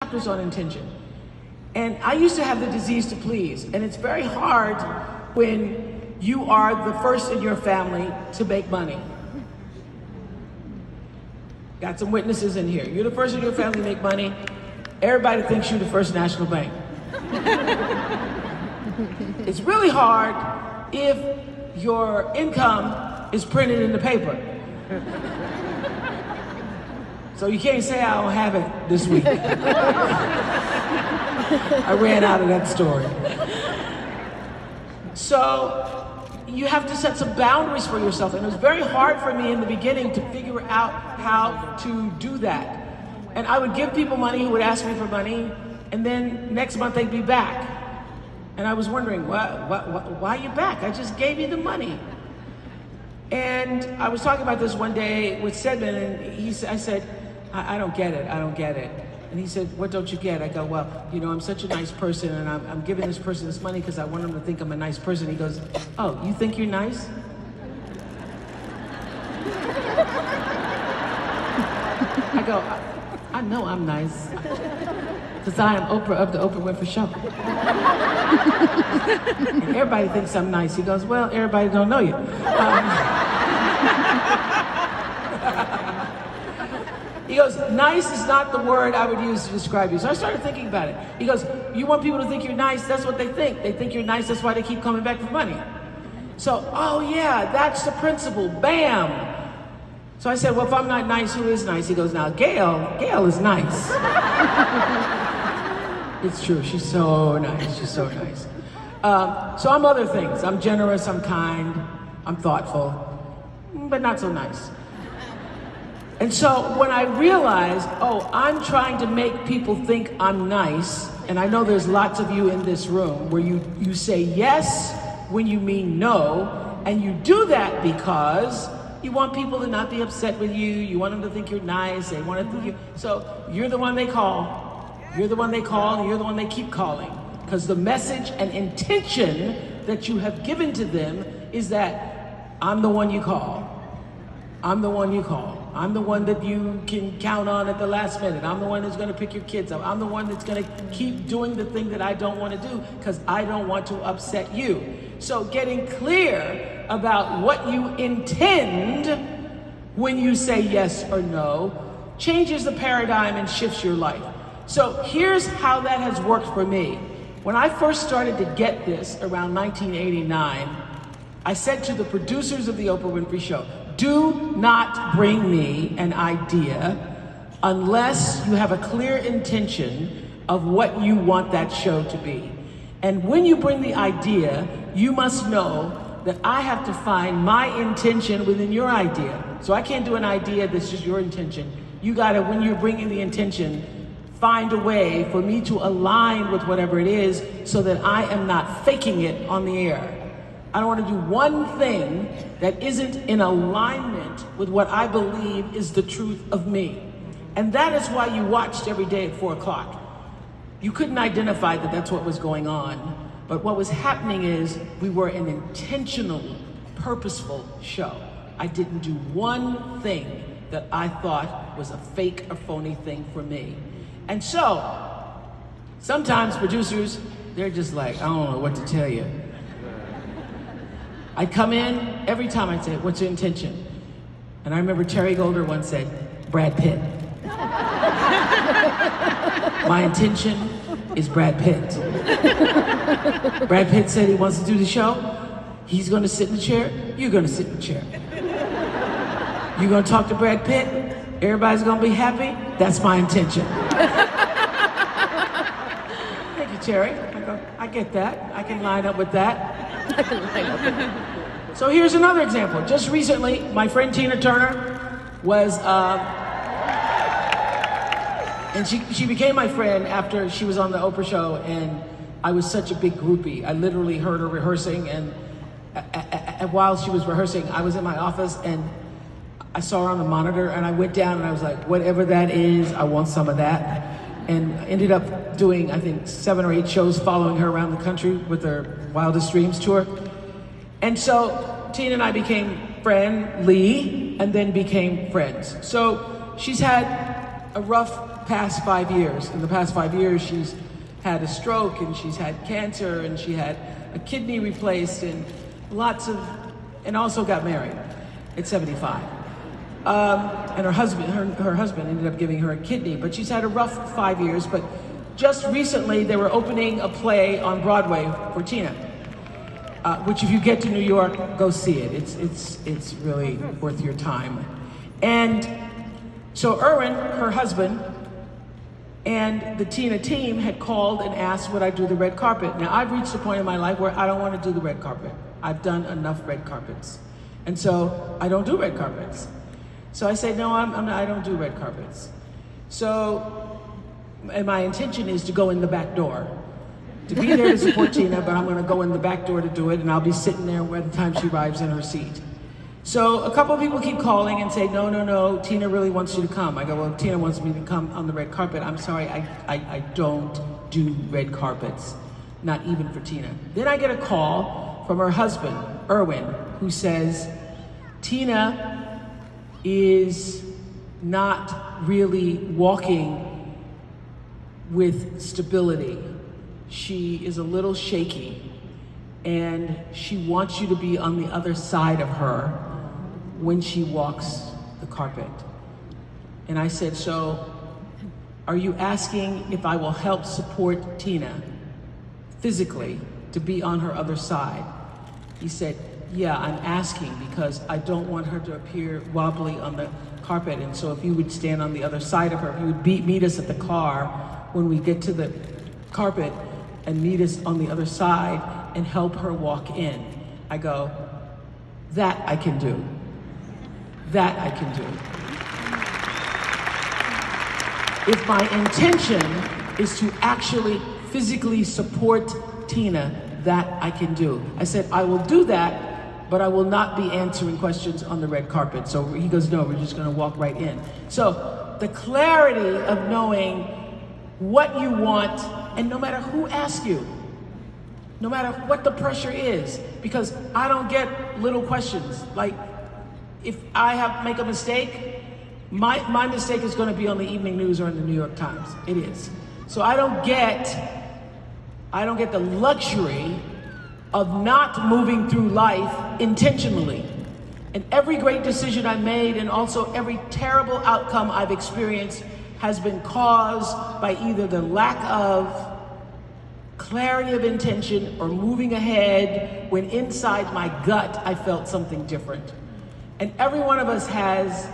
chapters on intention. And I used to have the disease to please. And it's very hard when you are the first in your family to make money. Got some witnesses in here. You're the first in your family to make money. Everybody thinks you're the First National Bank. It's really hard if your income is printed in the paper. So you can't say I don't have it this week. I ran out of that story. So you have to set some boundaries for yourself. And it was very hard for me in the beginning to figure out how to do that. And I would give people money who would ask me for money, and then next month they'd be back. And I was wondering, why are you back? I just gave you the money. And I was talking about this one day with Stedman, and I said, I don't get it, I don't get it. And he said, what don't you get? I go, well, you know, I'm such a nice person, and I'm giving this person this money because I want him to think I'm a nice person. He goes, oh, you think you're nice? I go, I know I'm nice, because I am Oprah of the Oprah Winfrey Show. And everybody thinks I'm nice. He goes, well, everybody don't know you. He goes, nice is not the word I would use to describe you. So I started thinking about it. He goes, you want people to think you're nice, that's what they think. They think you're nice, that's why they keep coming back for money. So, oh yeah, that's the principle, bam. So I said, well, if I'm not nice, who is nice? He goes, now Gail is nice. It's true, she's so nice, she's so nice. So I'm other things. I'm generous, I'm kind, I'm thoughtful, but not so nice. And so when I realized, oh, I'm trying to make people think I'm nice, and I know there's lots of you in this room where you say yes when you mean no, and you do that because you want people to not be upset with you, you want them to think you're nice, they want to think so you're the one they call, you're the one they call, and you're the one they keep calling. Because the message and intention that you have given to them is that I'm the one you call. I'm the one you call. I'm the one that you can count on at the last minute. I'm the one that's going to pick your kids up. I'm the one that's going to keep doing the thing that I don't want to do because I don't want to upset you. So getting clear about what you intend when you say yes or no changes the paradigm and shifts your life. So here's how that has worked for me. When I first started to get this around 1989, I said to the producers of the Oprah Winfrey Show, do not bring me an idea unless you have a clear intention of what you want that show to be. And when you bring the idea, you must know that I have to find my intention within your idea. So I can't do an idea that's just your intention. You gotta, when you're bringing the intention, find a way for me to align with whatever it is so that I am not faking it on the air. I don't want to do one thing that isn't in alignment with what I believe is the truth of me. And that is why you watched every day at 4 o'clock. You couldn't identify that that's what was going on. But what was happening is we were an intentional, purposeful show. I didn't do one thing that I thought was a fake or phony thing for me. And so, sometimes producers, they're just like, I don't know what to tell you. I'd come in, every time I'd say, what's your intention? And I remember Terry Golder once said, Brad Pitt. My intention is Brad Pitt. Brad Pitt said he wants to do the show. He's gonna sit in the chair, you're gonna sit in the chair. You're gonna talk to Brad Pitt, everybody's gonna be happy, that's my intention. Thank you, Terry. I go, I get that, I can line up with that. So here's another example. Just recently, my friend Tina Turner was, and she became my friend after she was on the Oprah Show, and I was such a big groupie. I literally heard her rehearsing, and while she was rehearsing, I was in my office, and I saw her on the monitor, and I went down, and I was like, whatever that is, I want some of that. And ended up doing, I think, 7 or 8 shows following her around the country with her Wildest Dreams tour. And so Tina and I became friendly and then became friends. So she's had a rough past 5 years. In the past 5 years, she's had a stroke and she's had cancer and she had a kidney replaced and and also got married at 75. And her husband ended up giving her a kidney, but she's had a rough 5 years. But just recently, they were opening a play on Broadway for Tina, which if you get to New York, go see it. It's really worth your time. And so Erwin, her husband, and the Tina team had called and asked would I do the red carpet. Now I've reached a point in my life where I don't want to do the red carpet. I've done enough red carpets. And so I don't do red carpets. So I say, no, I don't do red carpets. So, and my intention is to go in the back door. To be there to support Tina, but I'm gonna go in the back door to do it, and I'll be sitting there by the time she arrives in her seat. So a couple of people keep calling and say, no, Tina really wants you to come. I go, well, Tina wants me to come on the red carpet. I'm sorry, I don't do red carpets, not even for Tina. Then I get a call from her husband, Erwin, who says, Tina is not really walking with stability. She is a little shaky, and she wants you to be on the other side of her when she walks the carpet. And I said, so are you asking if I will help support Tina physically to be on her other side? He said, yeah, I'm asking because I don't want her to appear wobbly on the carpet. And so if you would stand on the other side of her, if you would meet us at the car when we get to the carpet and meet us on the other side and help her walk in. I go, that I can do. That I can do. If my intention is to actually physically support Tina, that I can do. I said, I will do that, but I will not be answering questions on the red carpet. So he goes, no, we're just gonna walk right in. So the clarity of knowing what you want, and no matter who asks you, no matter what the pressure is, because I don't get little questions. Like, if I make a mistake, my mistake is gonna be on the evening news or in the New York Times. It is. So I don't get the luxury of not moving through life intentionally. And every great decision I made, and also every terrible outcome I've experienced, has been caused by either the lack of clarity of intention or moving ahead when inside my gut I felt something different. And every one of us has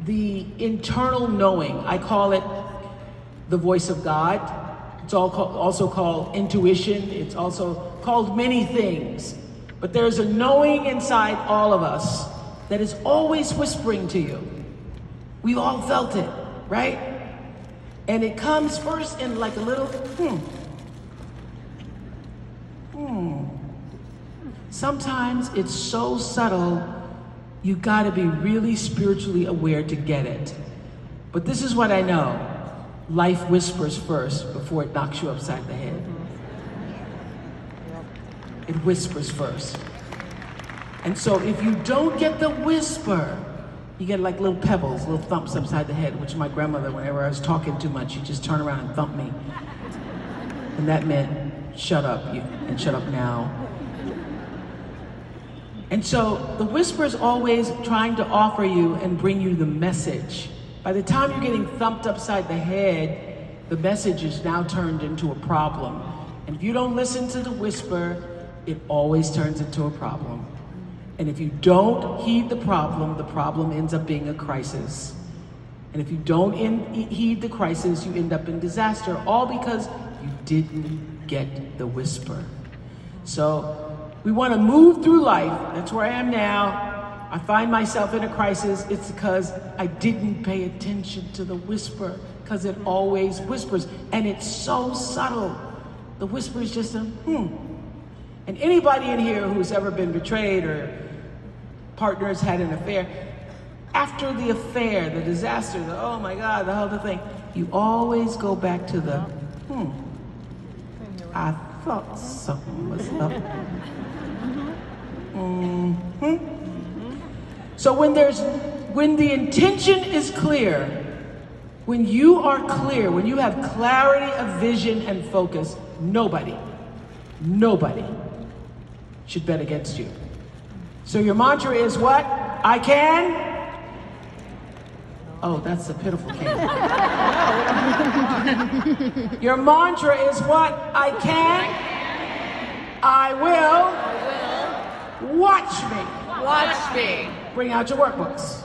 the internal knowing. I call it the voice of God. It's also called intuition. It's also called many things. But there's a knowing inside all of us that is always whispering to you. We've all felt it, right? And it comes first in like a little, Sometimes it's so subtle, you gotta be really spiritually aware to get it. But this is what I know. Life whispers first before it knocks you upside the head. It whispers first. And so if you don't get the whisper, you get like little pebbles, little thumps upside the head, which my grandmother, whenever I was talking too much, she'd just turn around and thump me. And that meant, shut up, and shut up now. And so the whisper is always trying to offer you and bring you the message. By the time you're getting thumped upside the head, the message is now turned into a problem. And if you don't listen to the whisper, it always turns into a problem. And if you don't heed the problem ends up being a crisis. And if you don't heed the crisis, you end up in disaster, all because you didn't get the whisper. So we want to move through life. That's where I am now. I find myself in a crisis. It's because I didn't pay attention to the whisper, because it always whispers, and it's so subtle. The whisper is just a And anybody in here who's ever been betrayed or partners had an affair, after the affair, the disaster, the oh my God, the whole thing, you always go back to the I thought something was up. So when the intention is clear, When you are clear, when you have clarity of vision and focus, nobody should bet against you. So your mantra is what? I can. Oh, that's a pitiful can. Your mantra is what? I can. I will. Watch me. Watch me. Bring out your workbooks.